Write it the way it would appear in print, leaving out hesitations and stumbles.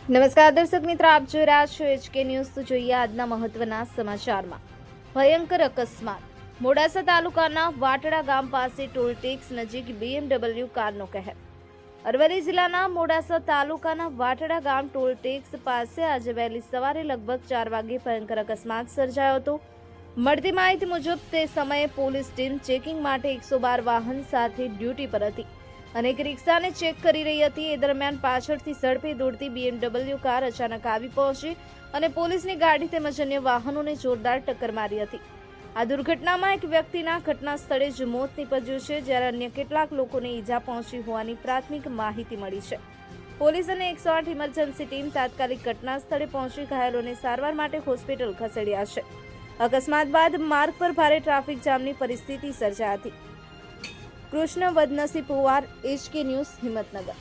નમસ્કાર દર્શક મિત્રો, આપ જોઈ રહ્યા છો HK ન્યૂઝ। તો જોઈએ આજના મહત્વના સમાચારમાં। ભયંકર અકસ્માત। મોડાસા તાલુકાના વાટડા ગામ પાસે ટોલ ટેક્સ નજીક BMW કારનો કહેર। અરવલ્લી જિલ્લાના મોડાસા તાલુકાના વાટડા ગામ ટોલ ટેક્સ પાસે આજે વહેલી સવારે લગભગ 4 વાગે ભયંકર અકસ્માત સર્જાયો હતો। મળતી માહિતી મુજબ તે સમયે પોલીસ ટીમ ચેકિંગ માટે 112 વાહન સાથે ડ્યુટી પર હતી અને એક રિક્ષાને ચેક કરી રહી હતી। એ દરમિયાન પાછળથી ઝડપે દોડતી BMW કાર અચાનક આવી પહોંચી અને પોલીસની ગાડી તેમજ અન્ય વાહનોને જોરદાર ટક્કર મારી હતી। આ દુર્ઘટનામાં એક વ્યક્તિના ઘટના સ્થળે જ મોત નીપજ્યું છે, જ્યારે અન્ય કેટલાક લોકોને ઈજા પહોંચી હોવાની પ્રાથમિક માહિતી મળી છે। પોલીસ અને 108 ઇમરજન્સી ટીમ તાત્કાલિક ઘટના સ્થળે પહોંચી ઘાયલોને સારવાર માટે હોસ્પિટલ ખસેડ્યા છે। અકસ્માત બાદ માર્ગ પર ભારે ટ્રાફિક જામની પરિસ્થિતિ સર્જાઈ હતી। કૃષ્ણ વદનસી પુવાર, HK ન્યૂઝ, હિંમતનગર।